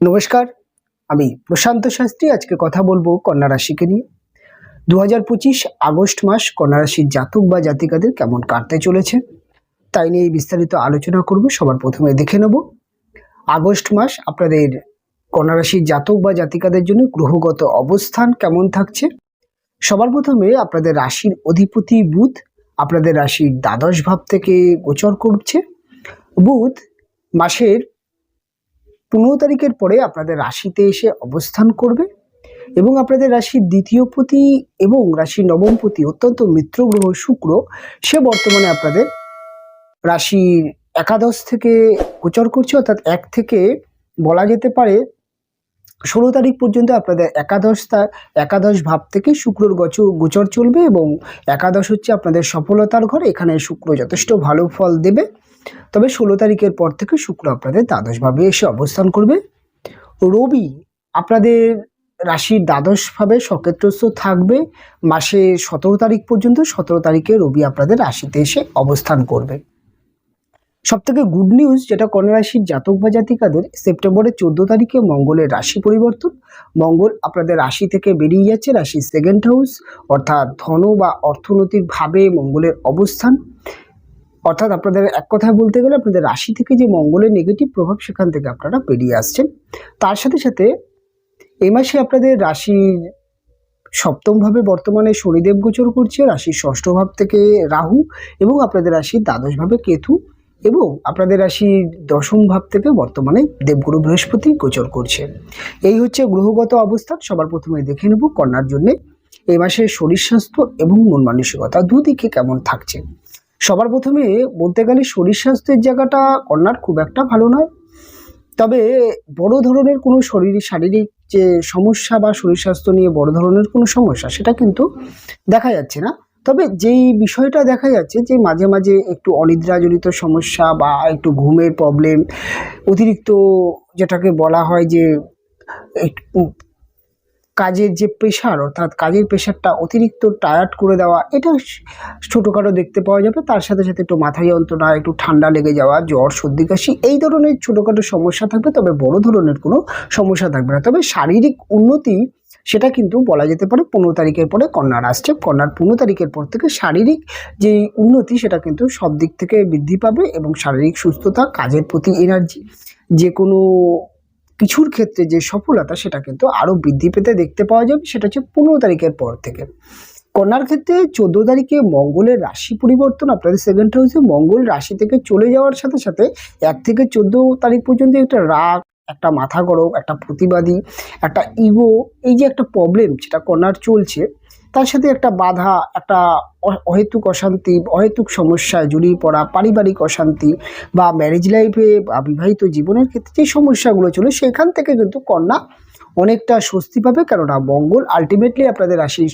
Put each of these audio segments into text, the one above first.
নমস্কার, আমি প্রশান্ত শাস্ত্রী। আজকে কথা বলবো কন্যা রাশিকে নিয়ে। 2025 আগস্ট মাস কন্যা রাশির জাতক বা জাতিকাদের কেমন কাটতে চলেছে তাই নিয়ে বিস্তারিত আলোচনা করব। সবার প্রথমে দেখে নেব আগস্ট মাস আপনাদের কন্যা রাশির জাতক বা জাতিকাদের জন্য গ্রহগত অবস্থান কেমন থাকছে। সবার প্রথমে আপনাদের রাশির অধিপতি বুধ আপনাদের রাশির দ্বাদশ ভাব থেকে গোচর করছে। বুধ মাসের 15 তারিখের পরে আপনাদের রাশিতে এসে অবস্থান করবে এবং আপনাদের রাশির দ্বিতীয় পতি এবং রাশির নবম পতি অত্যন্ত মিত্র গ্রহ শুক্র, সে বর্তমানে আপনাদের রাশির একাদশ থেকে গোচর করছে। অর্থাৎ 1 থেকে বলা যেতে পারে 16 তারিখ পর্যন্ত আপনাদের একাদশ ভাব থেকে শুক্রর গোচর চলবে এবং একাদশ হচ্ছে আপনাদের সফলতার ঘর। এখানে শুক্র যথেষ্ট ভালো ফল দেবে। তবে 16 তারিখের পর থেকে শুক্র আপনাদের দ্বাদশ ভাবে এসে অবস্থান করবে। রবি আপনাদের রাশির দ্বাদশ ভাবে সক্ষেত্রস্থ থাকবে মাসে 17 তারিখ পর্যন্ত। 17 তারিখে রবি আপনাদের রাশিতে এসে অবস্থান করবে। সব থেকে গুড নিউজ যেটা কন্যা রাশির জাতক বা জাতিকাদের, সেপ্টেম্বরের 14 তারিখে মঙ্গলের রাশি পরিবর্তন। মঙ্গল আপনাদের রাশি থেকে বেরিয়ে যাচ্ছে রাশির সেকেন্ড হাউস, অর্থাৎ ধন বা অর্থনৈতিক ভাবে মঙ্গলের অবস্থান। অর্থাৎ আপনাদের এক কথায় বলতে গেলে আপনাদের রাশি থেকে যে মঙ্গলের নেগেটিভ প্রভাব সেখান থেকে আপনারা বেরিয়ে আসছেন। তার সাথে সাথে এই মাসে আপনাদের রাশির সপ্তম ভাবে বর্তমানে শনিদেব গোচর করছে, রাশির ষষ্ঠ ভাব থেকে রাহু এবং আপনাদের রাশির দ্বাদশ ভাবে কেতু এবং আপনাদের রাশির দশম ভাব থেকে বর্তমানে দেবগুরু বৃহস্পতি গোচর করছে। এই হচ্ছে গ্রহগত অবস্থা। সবার প্রথমে দেখে নেব কন্যার জন্য এই মাসে শরীর স্বাস্থ্য এবং মন মানসিকতা দুদিকে কেমন থাকছে। সবার প্রথমে বলতে গেলে শরীর স্বাস্থ্যের জায়গাটা কন্যার খুব একটা ভালো নয়। তবে বড় ধরনের কোনো শারীরিক যে সমস্যা বা শরীর স্বাস্থ্য নিয়ে বড় ধরনের কোনো সমস্যা সেটা কিন্তু দেখা যাচ্ছে না। তবে যেই বিষয়টা দেখা যাচ্ছে যে মাঝে মাঝে একটু অনিদ্রাজনিত সমস্যা বা একটু ঘুমের প্রবলেম, অতিরিক্ত যেটাকে বলা হয় যে একটু কাজের যে প্রেশার, অর্থাৎ কাজের প্রেশারটা অতিরিক্ত টায়ার্ড করে দেওয়া, এটা ছোটোখাটো দেখতে পাওয়া যাবে। তার সাথে সাথে একটু মাথা যন্ত্রণা, একটু ঠান্ডা লেগে যাওয়া, জ্বর, সর্দি, কাশি, এই ধরনের ছোটোখাটো সমস্যা থাকবে। তবে বড় ধরনের কোনো সমস্যা থাকবে না। তবে শারীরিক উন্নতি সেটা কিন্তু বলা যেতে পারে 15 তারিখের পরে কন্যার আসছে। কন্যার 15 তারিখের পর থেকে শারীরিক যে উন্নতি সেটা কিন্তু সব দিক থেকে বৃদ্ধি পাবে এবং শারীরিক সুস্থতা, কাজের প্রতি এনার্জি, যে কোনো কিছুর ক্ষেত্রে যে সফলতা সেটা কিন্তু আরও বৃদ্ধি পেতে দেখতে পাওয়া যাবে। সেটা হচ্ছে 15 তারিখের পর থেকে। কন্যার ক্ষেত্রে 14 তারিখে মঙ্গলের রাশি পরিবর্তন, আপনাদের সেকেন্ড হাউসে মঙ্গল রাশি থেকে চলে যাওয়ার সাথে সাথে 1 থেকে 14 তারিখ পর্যন্ত একটা রাগ, একটা মাথা গরম, একটা প্রতিবাদী, একটা ইগো, এই যে একটা প্রবলেম যেটা কন্যার চলছে, তার সাথে একটা বাধা, একটা অহেতুক অশান্তি, অহেতুক সমস্যায় জড়িয়ে পড়া, পারিবারিক অশান্তি বা ম্যারেজ লাইফে বা বিবাহিত জীবনের ক্ষেত্রে যে সমস্যাগুলো চলে সেখান থেকে কিন্তু কন্যা অনেকটা স্বস্তি পাবে। কেননা মঙ্গল আলটিমেটলি আপনাদের রাশির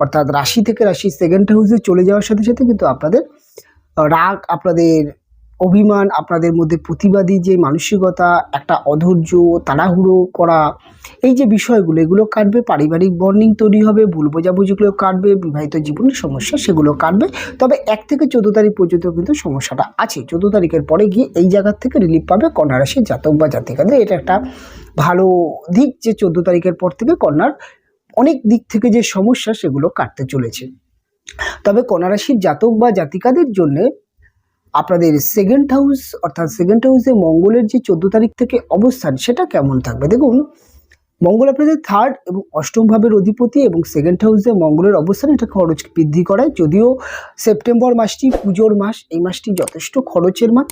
অর্থাৎ রাশি থেকে রাশির সেকেন্ড হাউসে চলে যাওয়ার সাথে সাথে কিন্তু আপনাদের রাগ, আপনাদের অভিমান, আপনাদের মধ্যে প্রতিবাদী যে মানসিকতা, একটা অধৈর্য, তাড়াহুড়ো করা, এই যে বিষয়গুলো এগুলো কাটবে। পারিবারিক বন্ডিং তৈরি হবে, ভুল বোঝাবুঝিগুলো কাটবে, বিবাহিত জীবনের সমস্যা সেগুলো কাটবে। তবে 1 থেকে 14 তারিখ পর্যন্ত কিন্তু সমস্যাটা আছে। 14 তারিখের পরে গিয়ে এই জায়গার থেকে রিলিফ পাবে কন্যা রাশির জাতক বা জাতিকাদের। এটা একটা ভালো দিক যে 14 তারিখের পর থেকে কন্যার অনেক দিক থেকে যে সমস্যা সেগুলো কাটতে চলেছে। তবে কন্যা রাশির জাতক বা জাতিকাদের জন্য আপনাদের সেকেন্ড হাউস, অর্থাৎ সেকেন্ড হাউসে মঙ্গলের যে 14 তারিখ থেকে অবস্থান সেটা কেমন থাকবে। দেখুন, মঙ্গল আপনাদের থার্ড এবং অষ্টম ভাবের অধিপতি এবং সেকেন্ড হাউসে মঙ্গলের অবস্থান এটা খরচ বৃদ্ধি করায়। যদিও সেপ্টেম্বর মাসটি পুজোর মাস, এই মাসটি যথেষ্ট খরচের মাস,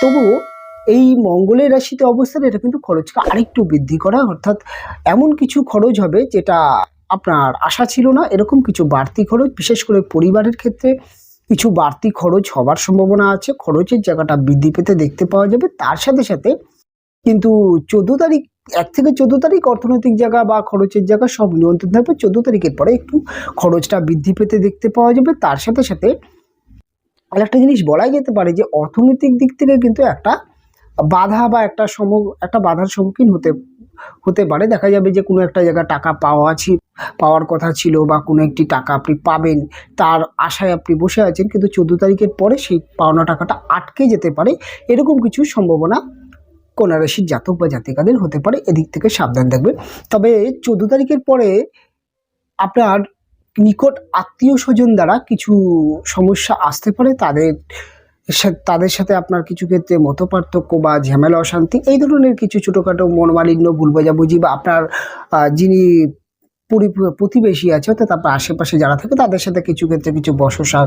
তবুও এই মঙ্গলের রাশিতে অবস্থান এটা কিন্তু খরচকে আরেকটু বৃদ্ধি করা। অর্থাৎ এমন কিছু খরচ হবে যেটা আপনার আশা ছিল না, এরকম কিছু বাড়তি খরচ, বিশেষ করে পরিবারের ক্ষেত্রে কিছু বাড়তি খরচ হওয়ার সম্ভাবনা আছে। খরচের জায়গাটা বৃদ্ধি পেতে দেখতে পাওয়া যাবে। তার সাথে সাথে কিন্তু 14 তারিখ, 1 থেকে 14 তারিখ অর্থনৈতিক জায়গা বা খরচের জায়গা সব নিয়ন্ত্রণ থাকবে। 14 তারিখের পরে একটু খরচটা বৃদ্ধি পেতে দেখতে পাওয়া যাবে। তার সাথে সাথে আরেকটা জিনিস বলাই যেতে পারে যে অর্থনৈতিক দিক থেকে কিন্তু একটা বাধা বা একটা বাধার সম্মুখীন হতে পারে। দেখা যাবে যে কোনো একটা জায়গায় টাকা পাওয়ার কথা ছিল বা কোনো একটি টাকা আপনি পাবেন, তার আশায় আপনি বসে আছেন, কিন্তু 14 তারিখের পরে সেই পাওনা টাকাটা আটকে যেতে পারে। এরকম কিছু সম্ভাবনা কন্যা রাশির জাতক বা জাতিকাদের হতে পারে, এদিক থেকে সাবধান থাকবে। তবে 14 তারিখের পরে আপনার নিকট আত্মীয় স্বজন দ্বারা কিছু সমস্যা আসতে পারে, তাদের সাথে আপনার কিছু ক্ষেত্রে মতপার্থক্য বা ঝামেলা অশান্তি এই ধরনের কিছু ছোটোখাটো মনোমালিন্য, ভুল বোঝাবুঝি বা আপনার যিনি প্রতিবেশী আছে অর্থাৎ আপনার আশেপাশে যারা থাকে তাদের সাথে কিছু ক্ষেত্রে কিছু বচসা,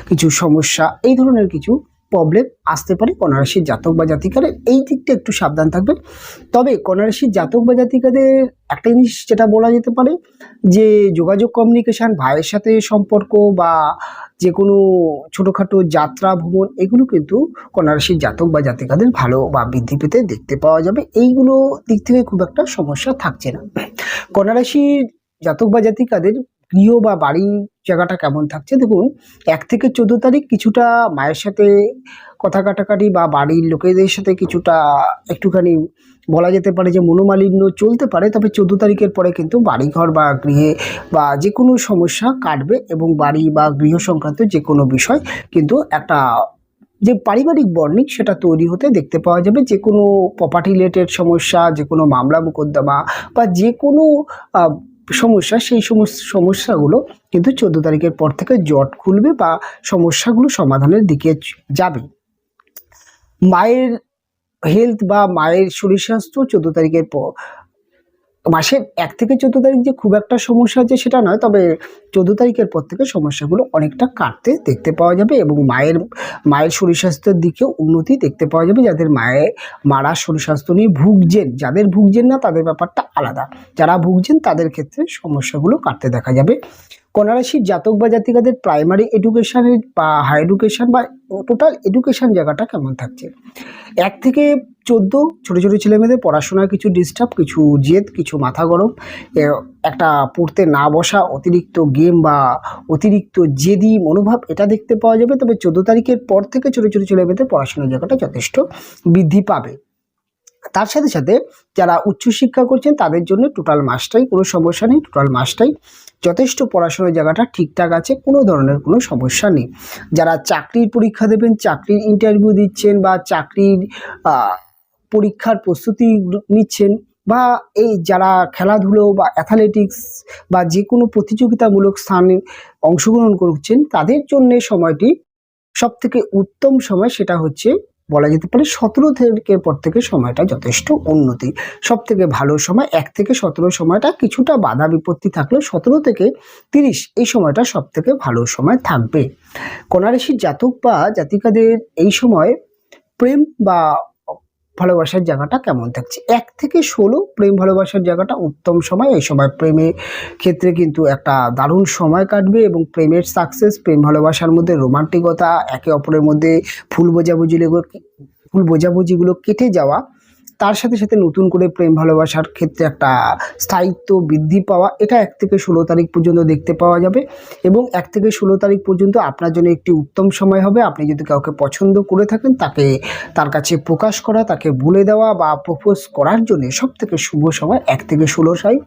কিছু সমস্যা, এই ধরনের কিছু প্রবলেম আসতে পারে কন্যা রাশির জাতক বা জাতিকাদের। এই দিকটা একটু সাবধান থাকবে। তবে কন্যা রাশির জাতক বা জাতিকাদের একটা জিনিস যেটা বলা যেতে পারে যে যোগাযোগ, কমিউনিকেশান, ভাইয়ের সাথে সম্পর্ক বা যে কোনো ছোটোখাটো যাত্রা, ভ্রমণ, এগুলো কিন্তু কন্যা রাশির জাতক বা জাতিকাদের ভালো বা বৃদ্ধি পেতে দেখতে পাওয়া যাবে। এইগুলো দিক থেকে খুব একটা সমস্যা থাকছে না। কন্যা রাশির জাতক বা জাতিকাদের গৃহ বা বাড়ির জায়গাটা কেমন থাকছে দেখুন। 1 থেকে 14 তারিখ কিছুটা মায়ের সাথে কথা কাটাকাটি বা বাড়ির লোকেদের সাথে কিছুটা একটুখানি বলা যেতে পারে যে মনোমালিন্য চলতে পারে। তবে 14 তারিখের পরে কিন্তু বাড়িঘর বা গৃহে বা যে কোনো সমস্যা কাটবে এবং বাড়ি বা গৃহ সংক্রান্ত যে কোনো বিষয় কিন্তু একটা যে পারিবারিক বন্ডিং সেটা তৈরি হতে দেখতে পাওয়া যাবে। যে কোনো প্রপার্টি রিলেটেড সমস্যা, যে কোনো মামলা মোকদ্দমা বা যে কোনো সমস্যা, সেই সমস্ত সমস্যাগুলো কিন্তু 14 তারিখের পর থেকে জট খুলবে বা সমস্যাগুলো সমাধানের দিকে যাবে। মায়ের হেলথ বা মায়ের শরীর স্বাস্থ্য 14 তারিখের পর, মাসের 1 থেকে 14 তারিখ যে খুব একটা সমস্যা আছে সেটা নয়, তবে 14 তারিখের পর থেকে সমস্যাগুলো অনেকটা কাটতে দেখতে পাওয়া যাবে এবং মায়ের শরীর স্বাস্থ্যের দিকেও উন্নতি দেখতে পাওয়া যাবে। যাদের মারা শরীর স্বাস্থ্য নিয়ে ভুগছেন, যাদের ভুগছেন না তাদের ব্যাপারটা আলাদা, যারা ভুগছেন তাদের ক্ষেত্রে সমস্যাগুলো কাটতে দেখা যাবে। কন্যা রাশির জাতক বা জাতিকাদের প্রাইমারি এডুকেশানের বা হাই এডুকেশান বা টোটাল এডুকেশান জায়গাটা কেমন থাকছে। 1 থেকে 14 ছোটো ছোটো ছেলেমেয়েদের পড়াশোনার কিছু ডিস্টার্ব, কিছু জেদ, কিছু মাথা গরম, একটা পড়তে না বসা, অতিরিক্ত গেম বা অতিরিক্ত জেদি মনোভাব এটা দেখতে পাওয়া যাবে। তবে 14 তারিখের পর থেকে ছোটো ছোটো ছেলেমেয়েদের পড়াশোনার জায়গাটা যথেষ্ট বৃদ্ধি পাবে। তার সাথে সাথে যারা উচ্চশিক্ষা করছেন তাদের জন্য টোটাল মাসটাই কোনো সমস্যা নেই, টোটাল মাসটাই যথেষ্ট পড়াশোনার জায়গাটা ঠিকঠাক আছে, কোনো ধরনের কোনো সমস্যা নেই। যারা চাকরির পরীক্ষা দেবেন, চাকরির ইন্টারভিউ দিচ্ছেন বা চাকরির পরীক্ষার প্রস্তুতি নিচ্ছেন বা এই যারা খেলাধুলো বা অ্যাথলেটিক্স বা যে কোনো প্রতিযোগিতামূলক স্থানে অংশগ্রহণ করছেন তাদের জন্য সময়টি সবথেকে উত্তম সময়। সেটা হচ্ছে বলা যেতে পারে 17 তারিখের পর থেকে সময়টা যথেষ্ট উন্নতি, সব থেকে ভালো সময়। 1 থেকে 17 সময়টা কিছুটা বাধা বিপত্তি থাকলেও 17 থেকে 30 এই সময়টা সব থেকে ভালো সময় থাকবে। কন্যা রাশির জাতক বা জাতিকাদের এই সময় প্রেম বা ভালোবাসার জায়গাটা কেমন থাকছে। 1 থেকে 16 প্রেম ভালোবাসার জায়গাটা উত্তম সময়। এই সময় প্রেমের ক্ষেত্রে কিন্তু একটা দারুণ সময় কাটবে এবং প্রেমের সাকসেস, প্রেম ভালোবাসার মধ্যে রোমান্টিকতা, একে অপরের মধ্যে ভুল বোঝাবুঝিগুলো কেটে যাওয়া, তার সাথে সাথে নতুন করে প্রেম ভালোবাসার ক্ষেত্রে একটা স্থায়িত্ব বৃদ্ধি পাওয়া, এটা 1 থেকে 16 তারিখ পর্যন্ত দেখতে পাওয়া যাবে। এবং 1 থেকে 16 তারিখ পর্যন্ত আপনার জন্য একটি উত্তম সময় হবে। আপনি যদি কাউকে পছন্দ করে থাকেন তার কাছে প্রকাশ করা, তাকে বলে দেওয়া বা প্রপোজ করার জন্য সব থেকে শুভ সময় 1 থেকে 16 তারিখ।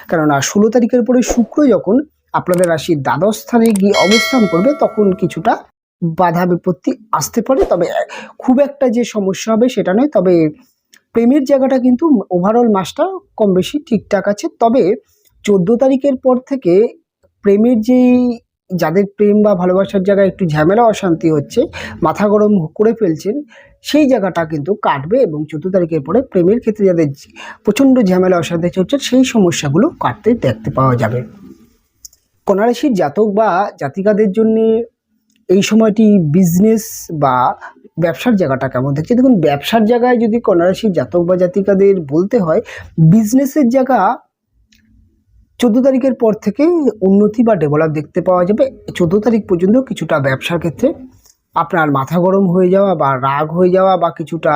কেননা 16 তারিখের পরে শুক্র যখন আপনাদের রাশির দ্বাদশ স্থানে গিয়ে অবস্থান করবে তখন কিছুটা বাধা বিপত্তি আসতে পারে। তবে খুব একটা যে সমস্যা হবে সেটা নয়। তবে প্রেমের জায়গাটা কিন্তু ওভারঅল মাসটা কম বেশি ঠিকঠাক আছে। তবে 14 তারিখের পর থেকে প্রেমের যাদের প্রেম বা ভালোবাসার জায়গায় একটু ঝামেলা অশান্তি হচ্ছে, মাথা গরম করে ফেলছেন, সেই জায়গাটা কিন্তু কাটবে এবং 14 তারিখের পরে প্রেমের ক্ষেত্রে যাদের প্রচণ্ড ঝামেলা অশান্তি হচ্ছে সেই সমস্যাগুলো কাটতে দেখতে পাওয়া যাবে। কন্যা রাশির জাতক বা জাতিকাদের জন্য এই সময়টি বিজনেস বা ব্যবসার জায়গাটা কেমন থাকছে। দেখুন, ব্যবসার জায়গায় যদি কন্যা রাশির জাতক বা জাতিকাদের বলতে হয়, বিজনেসের জায়গা 14 তারিখের পর থেকে উন্নতি বা ডেভেলপ দেখতে পাওয়া যাবে। 14 তারিখ পর্যন্ত কিছুটা ব্যবসার ক্ষেত্রে আপনার মাথা গরম হয়ে যাওয়া বা রাগ হয়ে যাওয়া বা কিছুটা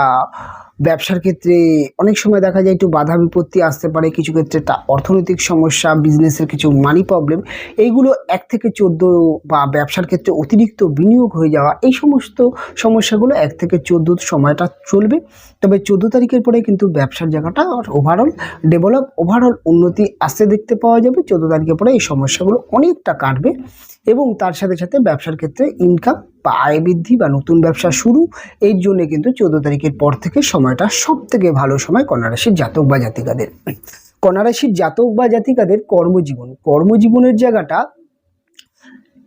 ব্যবসার ক্ষেত্রে অনেক সময় দেখা যায় একটু বাধা বিপত্তি আসতে পারে, কিছু ক্ষেত্রে অর্থনৈতিক সমস্যা, বিজনেসের কিছু মানি প্রবলেম, এইগুলো 1 থেকে 14 বা ব্যবসার ক্ষেত্রে অতিরিক্ত বিনিয়োগ হয়ে যাওয়া, এই সমস্ত সমস্যাগুলো 1 থেকে 14 সময়টা চলবে। তবে 14 তারিখের পরে কিন্তু ব্যবসার জায়গাটা ওভারঅল ডেভেলপ, ওভারঅল উন্নতি আসতে দেখতে পাওয়া যাবে। 14 তারিখের পরে এই সমস্যাগুলো অনেকটা কাটবে এবং তার সাথে সাথে ব্যবসার ক্ষেত্রে ইনকাম বা আয় বৃদ্ধি বা নতুন ব্যবসা শুরু, এর জন্য কিন্তু 14 তারিখের পর থেকে সময়টা সব থেকে ভালো সময় কন্যা রাশির জাতক বা জাতিকাদের। কন্যা রাশির জাতক বা জাতিকাদের কর্মজীবনের জায়গাটা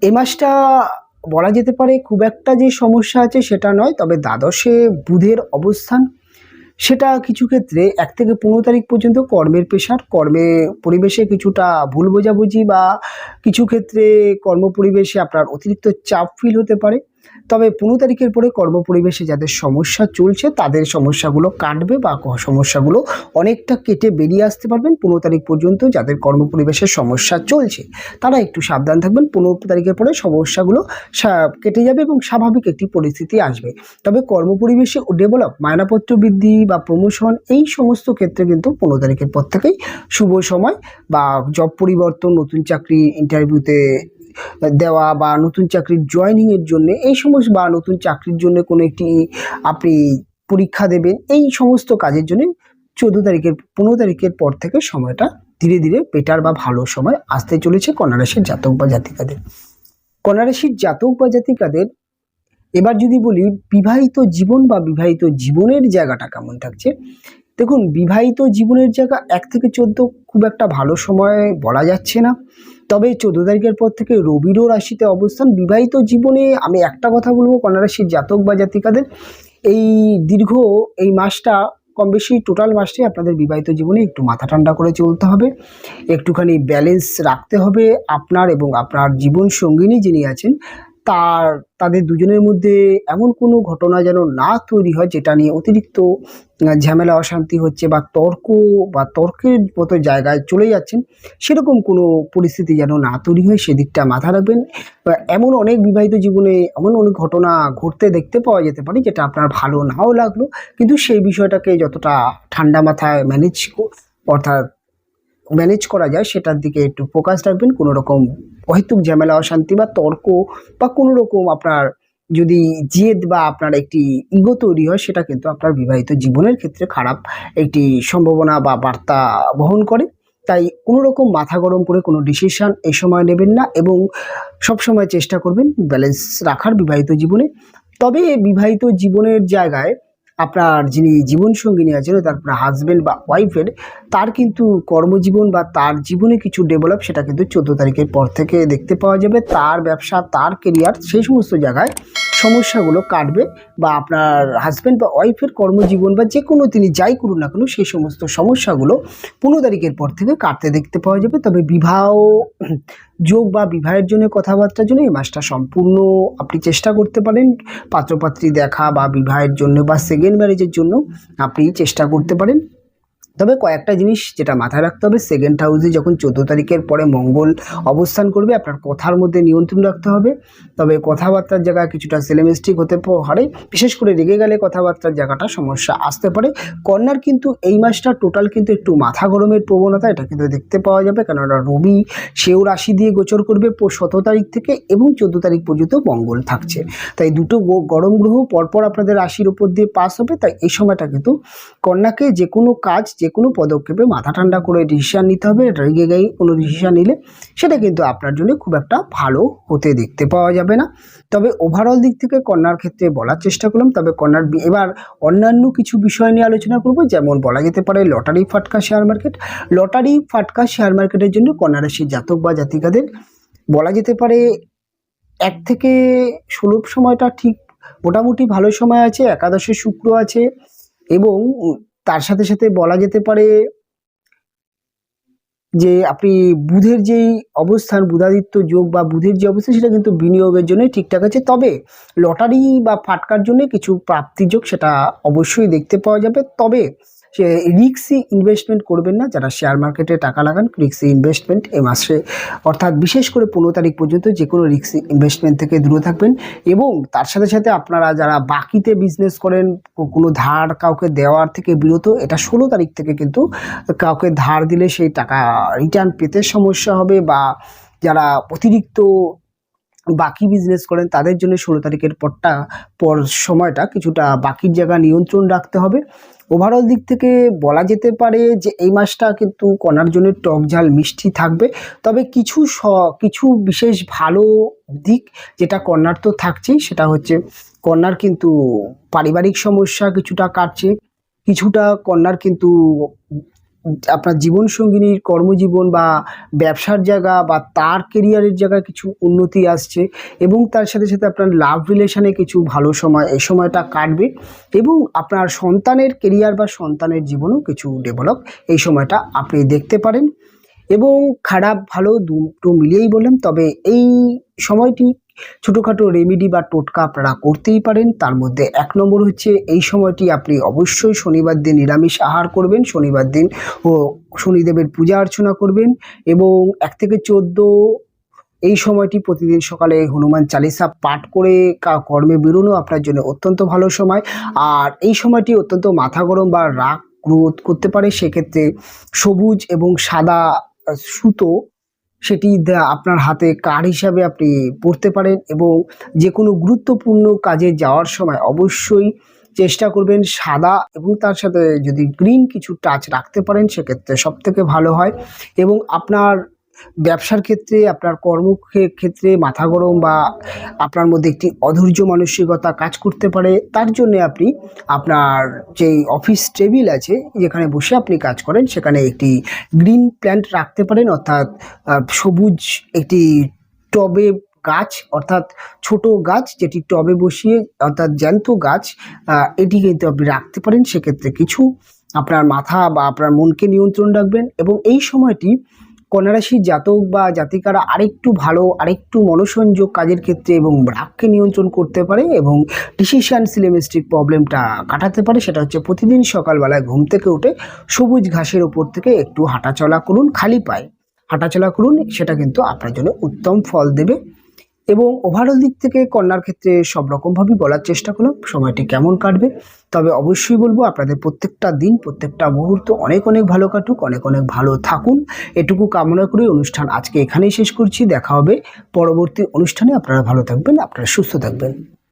এই মাসটা বলা যেতে পারে খুব একটা যে সমস্যা আছে সেটা নয়, তবে দ্বাদশে বুধের অবস্থান সেটা কিছু ক্ষেত্রে 1 থেকে 15 তারিখ পর্যন্ত কর্মের প্রেশার, কর্মে পরিবেশে কিছুটা ভুল বোঝাবুঝি বা কিছু ক্ষেত্রে কর্ম পরিবেশে আপনার অতিরিক্ত চাপ ফিল হতে পারে। তবে 15 তারিখের পরে কর্ম পরিবেশে যাদের সমস্যা চলছে তাদের সমস্যাগুলো কাটবে বা সমস্যাগুলো অনেকটা কেটে বেরিয়ে আসতে পারবেন। 15 তারিখ পর্যন্ত যাদের কর্ম পরিবেশের সমস্যা চলছে তারা একটু সাবধান থাকবেন। 15 তারিখের পরে সমস্যাগুলো কেটে যাবে এবং স্বাভাবিক একটি পরিস্থিতি আসবে। তবে কর্ম পরিবেশে ডেভেলপ, মায়নাপত্র বৃদ্ধি বা প্রমোশন, এই সমস্ত ক্ষেত্রে কিন্তু 15 তারিখের পর থেকেই শুভ সময়, বা জব পরিবর্তন, নতুন চাকরি ইন্টারভিউতে দেওয়া বা নতুন চাকরির জয়েনিংয়ের জন্য এই সমস্ত, বা নতুন চাকরির জন্য কোনো একটি আপনি পরীক্ষা দেবেন, এই সমস্ত কাজের জন্য 15 তারিখের পর থেকে সময়টা ধীরে ধীরে বেটার বা ভালো সময় আসতে চলেছে কন্যা রাশির জাতক বা জাতিকাদের। কন্যা রাশির জাতক বা জাতিকাদের এবার যদি বলি বিবাহিত জীবন বা বিবাহিত জীবনের জায়গাটা কেমন থাকছে। দেখুন, বিবাহিত জীবনের জায়গা 1 থেকে 14 খুব একটা ভালো সময় বলা যাচ্ছে না। তবে 14 তারিখের পর থেকে রবিরও রাশিতে অবস্থান। বিবাহিত জীবনে আমি একটা কথা বলবো, কন্যা রাশির জাতক বা জাতিকাদের এই দীর্ঘ এই মাসটা, কম বেশি টোটাল মাসটাই আপনাদের বিবাহিত জীবনে একটু মাথা ঠান্ডা করে চলতে হবে, একটুখানি ব্যালেন্স রাখতে হবে আপনার এবং আপনার জীবন সঙ্গিনী যিনি আছেন তাদের দুজনের মধ্যে এমন কোনো ঘটনা যেন না তৈরি হয় যেটা নিয়ে অতিরিক্ত ঝামেলা অশান্তি হচ্ছে বা তর্কের মতো জায়গায় চলে যাচ্ছেন, সেরকম কোনো পরিস্থিতি যেন না তৈরি হয়, সেদিকটা মাথা রাখবেন। এমন অনেক বিবাহিত জীবনে এমন অনেক ঘটনা ঘটতে দেখতে পাওয়া যেতে পারে যেটা আপনার ভালো নাও লাগলো, কিন্তু সেই বিষয়টাকে যতটা ঠান্ডা মাথায় অর্থাৎ ম্যানেজ করা যায় সেটার দিকে একটু ফোকাস রাখবেন। কোনো রকম অহেতুক ঝামেলা অশান্তি বা তর্ক বা কোনো রকম আপনার যদি জেদ বা আপনার একটি ইগো তৈরি হয়, সেটা কিন্তু আপনার বিবাহিত জীবনের ক্ষেত্রে খারাপ একটি সম্ভাবনা বা বার্তা বহন করে। তাই কোনো রকম মাথা গরম করে কোনো ডিসিশন এই সময় নেবেন না এবং সবসময় চেষ্টা করবেন ব্যালেন্স রাখার বিবাহিত জীবনে। তবে বিবাহিত জীবনের জায়গায় আপনার যিনি জীবনসঙ্গিনী আছেন, তারপরে হাজব্যান্ড বা ওয়াইফের, তার কিন্তু কর্মজীবন বা তার জীবনে কিছু ডেভেলপ, সেটা কিন্তু 14 তারিখের পর থেকে দেখতে পাওয়া যাবে। তার ব্যবসা, তার কেরিয়ার, সেই সমস্ত জায়গায় সমস্যাগুলো কাটবে, বা আপনার হাজব্যান্ড বা ওয়াইফের কর্মজীবন বা যে কোনো তিনি যাই করুন না কেন সেই সমস্ত সমস্যাগুলো 15 তারিখের পর থেকে কাটতে দেখতে পাওয়া যাবে। তবে বিবাহ যোগ বা বিবাহের জন্য কথাবার্তার জন্য এই মাসটা সম্পূর্ণ আপনি চেষ্টা করতে পারেন। পাত্রপাত্রী দেখা বা বিবাহের জন্য বা সেকেন্ড ম্যারেজের জন্য আপনি চেষ্টা করতে পারেন। তবে কয়েকটা জিনিস যেটা মাথায় রাখতে হবে, সেকেন্ড হাউসে যখন 14 তারিখের পরে মঙ্গল অবস্থান করবে, আপনার কথার মধ্যে নিয়ন্ত্রণ রাখতে হবে। তবে কথাবার্তার জায়গায় কিছুটা সেলেমিস্টিক হতে পারে, বিশেষ করে রেগে গেলে কথাবার্তার জায়গাটা সমস্যা আসতে পারে। কন্যার কিন্তু এই মাসটা টোটাল কিন্তু একটু মাথা গরমের প্রবণতা এটা কিন্তু দেখতে পাওয়া যাবে, কেননা রবি সেও রাশি দিয়ে গোচর করবে 17 তারিখ থেকে এবং 14 তারিখ পর্যন্ত মঙ্গল থাকছে। তাই দুটো গরম গ্রহ পরপর আপনাদের রাশির উপর দিয়ে পাস হবে। তাই এই সময়টা কিন্তু কন্যাকে যে কোনো কাজ, যে কোনো পদক্ষেপে মাথা ঠান্ডা করে ডিসিশান নিতে হবে। রেগে গিয়ে কোনো ডিসিশান নিলে সেটা কিন্তু আপনার জন্য খুব একটা ভালো হতে দেখতে পাওয়া যাবে না। তবে ওভারঅল দিক থেকে কন্যার ক্ষেত্রে বলার চেষ্টা করলাম। তবে কন্যার এবার অন্যান্য কিছু বিষয় নিয়ে আলোচনা করব, যেমন বলা যেতে পারে লটারি ফাটকা শেয়ার মার্কেট। লটারি ফাটকা শেয়ার মার্কেটের জন্য কন্যা রাশির জাতক বা জাতিকাদের বলা যেতে পারে 1 থেকে 16 সময়টা ঠিক মোটামুটি ভালো সময় আছে। একাদশে শুক্র আছে এবং তার সাথে সাথে বলা যেতে পারে যে আপনি বুধের যেই অবস্থান, বুধাদিত্য যোগ বা বুধের যে অবস্থান, সেটা কিন্তু বিনিয়োগের জন্য ঠিকঠাক আছে। তবে লটারি বা ফাটকার জন্য কিছু প্রাপ্তিযোগ সেটা অবশ্যই দেখতে পাওয়া যাবে। তবে সে রিস্কি ইনভেস্টমেন্ট করবেন না। যারা শেয়ার মার্কেটে টাকা লাগান, রিস্কি ইনভেস্টমেন্ট এ মাসে অর্থাৎ বিশেষ করে 15 তারিখ পর্যন্ত যে কোনো রিস্কি ইনভেস্টমেন্ট থেকে দূরে থাকবেন। এবং তার সাথে সাথে আপনারা যারা বাকিতে বিজনেস করেন, কোনো ধার কাউকে দেওয়ার থেকে বিরত। এটা 16 তারিখ থেকে কিন্তু কাউকে ধার দিলে সেই টাকা রিটার্ন পেতে সমস্যা হবে, বা যারা অতিরিক্ত বাকি বিজনেস করেন তাদের জন্য 16 তারিখের পর সময়টা কিছুটা বাকির জায়গা নিয়ন্ত্রণ রাখতে হবে। ওভারঅল দিক থেকে বলা যেতে পারে যে এই মাসটা কিন্তু কন্যার জন্য টক ঝাল মিষ্টি থাকবে। তবে কিছু বিশেষ ভালো দিক যেটা কন্যার তো থাকছেই, সেটা হচ্ছে কন্যার কিন্তু পারিবারিক সমস্যা কিছুটা কাটছে, কিছুটা কন্যার কিন্তু আপনার জীবনসঙ্গিনীর কর্মজীবন বা ব্যবসার জায়গা বা তার কেরিয়ারের জায়গায় কিছু উন্নতি আসছে, এবং তার সাথে সাথে আপনার লাভ রিলেশনে কিছু ভালো সময় এই সময়টা কাটবে, এবং আপনার সন্তানের কেরিয়ার বা সন্তানের জীবনেও কিছু ডেভেলপ এই সময়টা আপনি দেখতে পারেন। এবং খারাপ ভালো দুটো মিলিয়েই বললাম। তবে এই সময়টি ছোটোখাটো রেমেডি বা টোটকা আপনারা করতেই পারেন। তার মধ্যে 1 নম্বর হচ্ছে এই সময়টি আপনি অবশ্যই শনিবার দিন নিরামিষ আহার করবেন, শনিবার দিন ও শনিদেবের পূজা অর্চনা করবেন, এবং 1 থেকে 14 এই সময়টি প্রতিদিন সকালে হনুমান চালিসা পাঠ করে কর্মে বেরোনো আপনার জন্য অত্যন্ত ভালো সময়। আর এই সময়টি অত্যন্ত মাথা গরম বা রাগ ক্রোধ করতে পারে, সেক্ষেত্রে সবুজ এবং সাদা সুতো সেটি আপনার হাতে কার্ড হিসাবে আপনি পড়তে পারেন, এবং যে কোনো গুরুত্বপূর্ণ কাজে যাওয়ার সময় অবশ্যই চেষ্টা করবেন সাদা, এবং তার সাথে যদি গ্রিন কিছু টাচ রাখতে পারেন সেক্ষেত্রে সবথেকে ভালো হয়। এবং আপনার ব্যবসার ক্ষেত্রে, আপনার কর্মক্ষেত্রে মাথা গরম বা আপনার মধ্যে একটি অধৈর্য মানসিকতা কাজ করতে পারে, তার জন্যে আপনি আপনার যেই অফিস টেবিল আছে যেখানে বসে আপনি কাজ করেন সেখানে একটি গ্রিন প্ল্যান্ট রাখতে পারেন, অর্থাৎ সবুজ একটি টবে গাছ, অর্থাৎ ছোট গাছ যেটি টবে বসিয়ে, অর্থাৎ জ্যান্ত গাছ, এটি কিন্তু আপনি রাখতে পারেন। সেক্ষেত্রে কিছু আপনার মাথা বা আপনার মনকে নিয়ন্ত্রণ রাখবেন। এবং এই সময়টি কন্যা রাশির জাতক বা জাতিকারা আরেকটু ভালো, আরেকটু মনোসংযোগ কাজের ক্ষেত্রে এবং রাগকে নিয়ন্ত্রণ করতে পারে, এবং ডিসিশন সিলেমিস্টিক প্রবলেমটা কাটাতে পারে। সেটা হচ্ছে প্রতিদিন সকালবেলায় ঘুম থেকে উঠে সবুজ ঘাসের ওপর থেকে একটু হাঁটাচলা করুন, খালি পায়ে হাঁটাচলা করুন, সেটা কিন্তু আপনার জন্য উত্তম ফল দেবে। এবং ওভারঅল দিক থেকে কন্যার ক্ষেত্রে সব রকমভাবেই বলার চেষ্টা করলাম সময়টি কেমন কাটবে। তবে অবশ্যই বলবো আপনাদের প্রত্যেকটা দিন, প্রত্যেকটা মুহূর্ত অনেক অনেক ভালো কাটুক, অনেক অনেক ভালো থাকুন, এটুকু কামনা করে অনুষ্ঠান আজকে এখানেই শেষ করছি। দেখা হবে পরবর্তী অনুষ্ঠানে। আপনারা ভালো থাকবেন, আপনারা সুস্থ থাকবেন।